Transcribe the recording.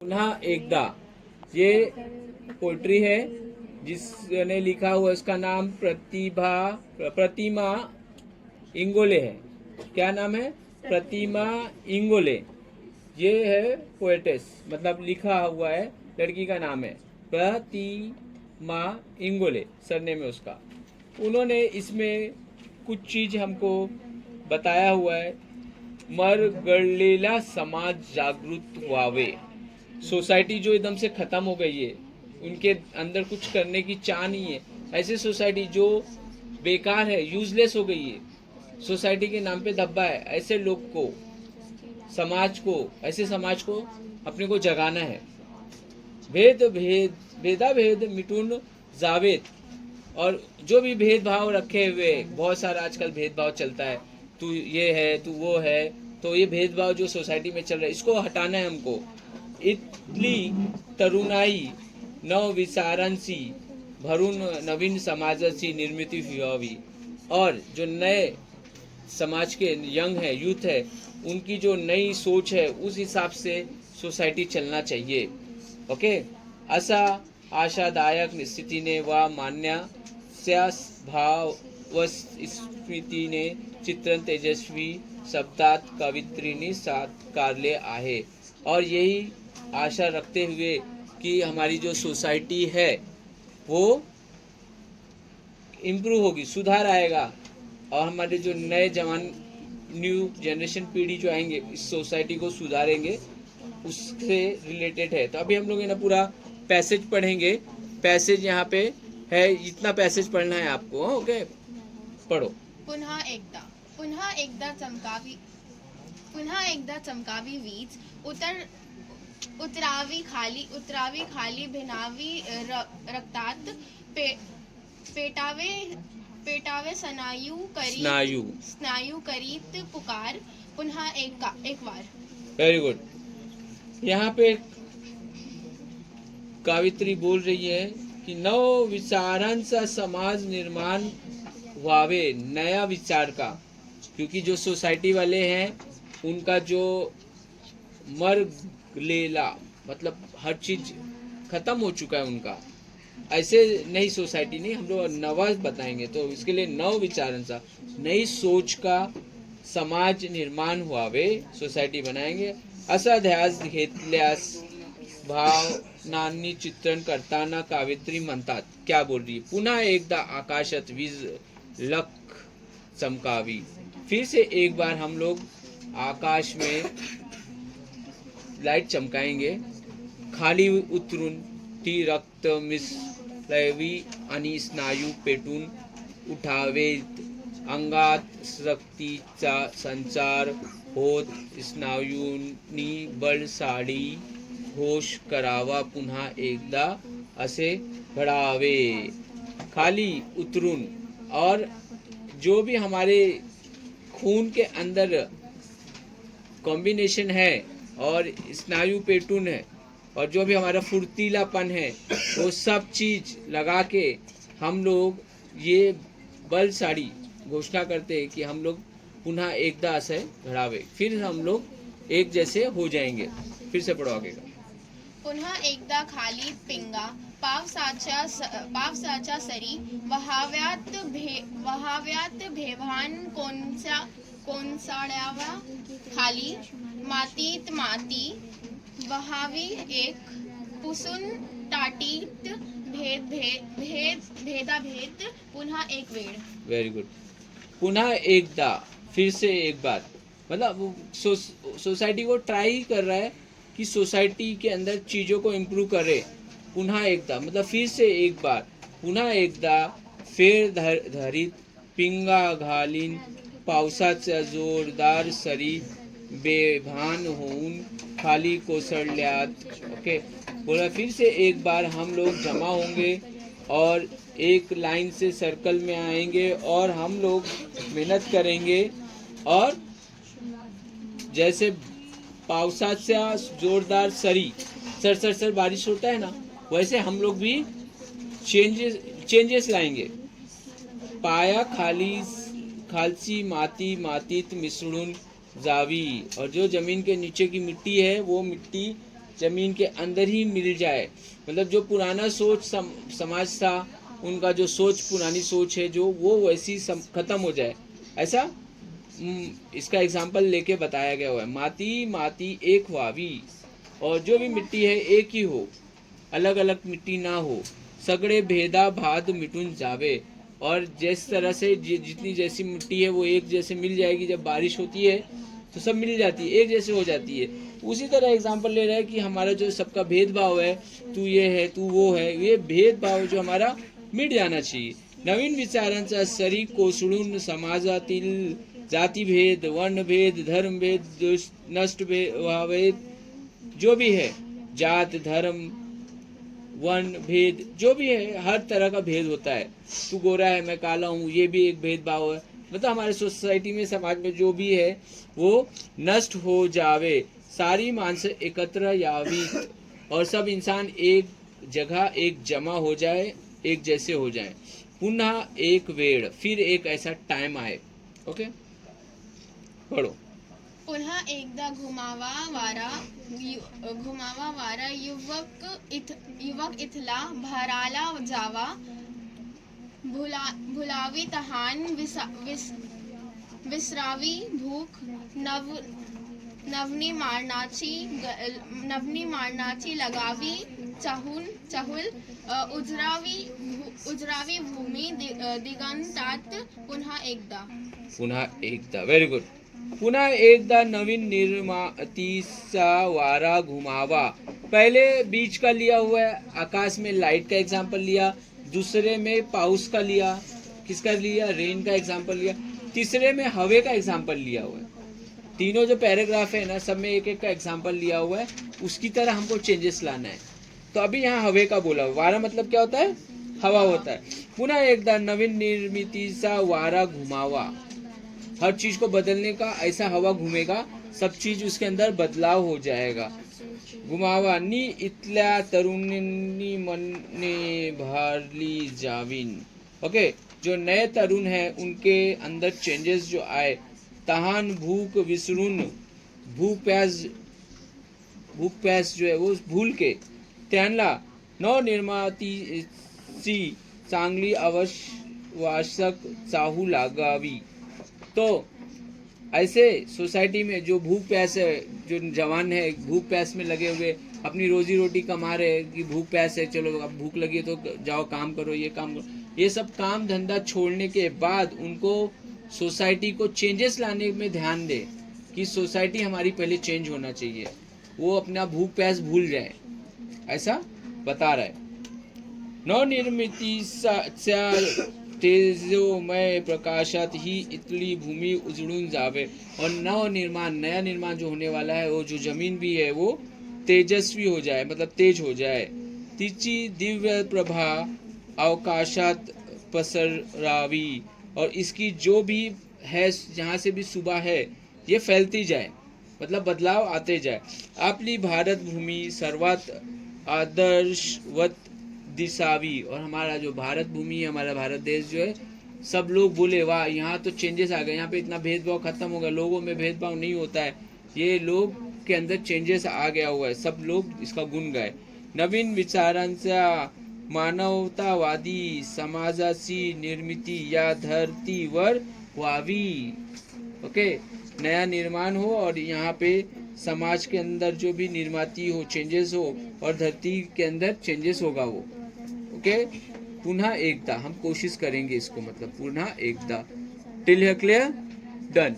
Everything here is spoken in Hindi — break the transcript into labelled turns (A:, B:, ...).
A: पुनः एकदा, ये पोइट्री है जिसने लिखा हुआ, इसका नाम प्रतिमा इंगोले है। क्या नाम है? प्रतिमा इंगोले। ये है पोएटेस, मतलब लिखा हुआ है, लड़की का नाम है प्रतिमा इंगोले, सरनेम है उसका। उन्होंने इसमें कुछ चीज हमको बताया हुआ है। मर गळलेला समाज जागृत व्हावे। सोसाइटी जो एकदम से खत्म हो गई है, उनके अंदर कुछ करने की चाह नहीं है, ऐसे सोसाइटी जो बेकार है, यूजलेस हो गई है, सोसाइटी के नाम पे धब्बा है, ऐसे लोग को, समाज को, ऐसे समाज को अपने को जगाना है। भेदा भेद मिटून जावेद। और जो भी भेदभाव रखे हुए, बहुत सारा आजकल भेदभाव चलता है, तू ये है, तू वो है, तो ये भेदभाव जो सोसाइटी में चल रहा है, इसको हटाना है हमको। इतली तरुणाई नव विचारांची भरून नवीन समाजाची निर्मिती व्हावी। और जो नए समाज के यंग है, यूथ है, उनकी जो नई सोच है, उस हिसाब से सोसाइटी चलना चाहिए। ओके, असा आशादायक स्थितीने व मान्याच्या भाव व स्मृतीने चित्रण तेजस्वी शब्दात कवित्रीने साकारले आहे। और यही आशा रखते हुए कि हमारी जो सोसाइटी है वो इम्प्रूव होगी, सुधार आएगा, और हमारे जो नए जवान, न्यू जनरेशन पीढ़ी जो आएंगे, इस सोसाइटी को सुधारेंगे, उससे रिलेटेड है। तो अभी हम लोग ना पूरा पैसेज पढ़ेंगे। पैसेज यहाँ पे है, इतना पैसेज पढ़ना है आपको। ओके, पढ़ो।
B: पुन्हा एकदा चमकावी वीज, उतरावी खाली भिनावी रक्तात, पेटावे स्नायू करीत पुकार, पुन्हा एक बार।
A: Very good. यहाँ पे कावित्री बोल रही है कि नव विचारांचा समाज निर्माण व्हावे, नया विचार का, क्योंकि जो सोसाइटी वाले हैं उनका जो मरगलेला, मतलब हर चीज खत्म हो चुका है उनका। ऐसे नई सोसाइटी नहीं, हम लोग नवा बताएंगे, तो इसके लिए नव विचारांचा, नई सोच का समाज निर्माण व्हावे, सोसाइटी बनाएंगे। असा ध्यास घेतल्यास भावनांनी चित्रण करताना कावित्री म्हणतात, क्या बोल रही है? पुन्हा एकदा आकाशात वीज लख चमकावी। फिर से एक बार हम लोग आकाश में लाइट चमकाएंगे। खाली उतरून ती रक्त मिसळवी आणि स्नायू पेटून उठावेत। अंगात रक्तीचा संचार होत स्नायूंनी बळसाडी घोष करावा, पुन्हा एकदा असे घडावे। खाली उतरून, और जो भी हमारे खून के अंदर कॉम्बिनेशन है और स्नायु पेटून है, और जो भी हमारा फुर्तीलापन है, वो सब चीज लगा के हम लोग ये बलशाली घोषणा करते हैं कि हम लोग पुनः एकदा असे घडावे, फिर हम लोग एक जैसे हो जाएंगे। फिर से पढ़ो आगे का।
B: पुन्हा एकदा खाली पिंगा, पावसाच्या सरी, वहाव्यात भेवान कोनसाळ्यावा खाली, मातीत माती वहावी एक, पुसून टाटीत भेदाभेद, पुन्हा एक वेळ।
A: Very good. पुनः एकदा, फिर से एक बार, मतलब सोसाइटी को ट्राई कर रहा है कि सोसाइटी के अंदर चीज़ों को इम्प्रूव करे। पुन्हा एकदा मतलब फिर से एक बार। पुन्हा एकदा फेर धरीत पिंगा घालीन, पावसाच्या जोरदार सरी बेभान होऊन खाली कोसळल्यात। ओके, बोला फिर से एक बार हम लोग जमा होंगे और एक लाइन से सर्कल में आएंगे, और हम लोग मेहनत करेंगे, और जैसे पावसाच्या जोरदार सरी, सर बारिश होता है ना, वैसे हम लोग भी चेंजेस लाएंगे। पाया खालची माती मातीत मिसळून जावी, और जो जमीन के नीचे की मिट्टी है वो मिट्टी जमीन के अंदर ही मिल जाए, मतलब जो पुराना सोच समाज था, उनका जो सोच पुरानी सोच है जो वो वैसी खत्म हो जाए, ऐसा इसका एग्जाम्पल लेके बताया गया हुआ है। माती माती एक वावी, और जो भी मिट्टी है एक ही हो, अलग अलग मिट्टी ना हो, सगड़े भेदा भाद मिटुन जावे। और जिस तरह से जितनी जैसी मिट्टी है वो एक जैसे मिल जाएगी, जब बारिश होती है तो सब मिल जाती है, एक जैसे हो जाती है। उसी तरह एग्जाम्पल ले रहा है कि हमारा जो सबका भेदभाव है, तू ये है तू वो है, ये भेदभाव जो हमारा मिट जाना चाहिए। नवीन विचारांचा सरी कोसळून समाजातील जातीभेद, वर्णभेद, धर्मभेद नष्ट व्हावेत, जो भी है जात धर्म वर्ण भेद जो भी है, हर तरह का भेद होता है, तू गोरा है मैं काला हूँ, ये भी एक भेदभाव है। मतलब हमारे सोसाइटी में समाज में जो भी है वो नष्ट हो जावे, सारी मानस एकत्र यावी, और सब इंसान एक जगह एक जमा हो जाए, एक जैसे हो जाए। पुनः एक वेळ, फिर एक ऐसा टाइम आए। ओके पढ़ो।
B: पुन्हा एकदा घुमावा वारा युवक इथला भराला जावा, भुलावी तहान, विसरावी भूक, नवनी मारणाची लगावी चाहुल, उजरावी भूमी दिगंतात पुन्हा एकदा।
A: Very good. पुन्हा एकदा नवीन निर्मितीचा वारा घुमावा। पहले बीच का लिया हुआ है, आकाश में लाइट का एग्जाम्पल लिया, दूसरे में पाउस का लिया, किसका लिया, रेन का एग्जाम्पल लिया, तीसरे में हवे का एग्जाम्पल लिया हुआ है। तीनों जो पैराग्राफ है ना, सब में एक एक का एग्जाम्पल लिया हुआ है, उसकी तरह हमको चेंजेस लाना है। तो अभी यहाँ हवे का बोला, वारा मतलब क्या होता है, हवा होता है। पुनः एकदा नवीन निर्मितीचा वारा घुमावा, हर चीज को बदलने का ऐसा हवा घूमेगा, सब चीज उसके अंदर बदलाव हो जाएगा। घुमावा नी इथल्या तरुणी मने भरली जावीन। ओके, जो नए तरुण है उनके अंदर चेंजेस जो आए, तहान भूख विसरून, भूख प्यास जो है वो भूल के, त्यांना नवनिर्मितीची चांगली आवश्यक चाहू लागावी। तो ऐसे सोसाइटी में जो भूख प्यास है, जो जवान है भूख प्यास में लगे हुए, अपनी रोजी रोटी कमा रहे हैं कि भूख प्यास है, चलो अब भूख लगी है तो जाओ काम करो, ये काम करो, ये सब काम धंधा छोड़ने के बाद उनको सोसाइटी को चेंजेस लाने में ध्यान दे कि सोसाइटी हमारी पहले चेंज होना चाहिए, वो अपना भूख प्यास भूल जाए, ऐसा बता रहा है। नवनिर्मितीच्या तेजोमय प्रकाशात ही इतली भूमि उजड़ून जावे। और नया निर्माण जो होने वाला है, वो जो जमीन भी है वो तेजस्वी हो जाए, मतलब तेज हो जाए। तिची दिव्य प्रभा अवकाशात पसरावी, और इसकी जो भी है जहाँ से भी सुबह है ये फैलती जाए, मतलब बदलाव आते जाए। आपली भारत भूमि सर्वात आदर्शवत दिसावी, और हमारा जो भारत भूमि है, हमारा भारत देश जो है, सब लोग बोले वाह यहाँ तो चेंजेस आ गए, यहाँ पे इतना भेदभाव खत्म हो गया, लोगों में भेदभाव नहीं होता है, ये लोग के अंदर चेंजेस आ गया हुआ है, सब लोग इसका गुण गाए। नवीन विचारांचा मानवतावादी समाजाची निर्मिती या धरतीवर व्हावी। ओके, नया निर्माण हो और यहाँ पे समाज के अंदर जो भी निर्माती हो, चेंजेस हो, और धरती के अंदर चेंजेस होगा वो। ओके, पुनः एकदा हम कोशिश करेंगे इसको, मतलब पुनः एकदा। Till here clear, done.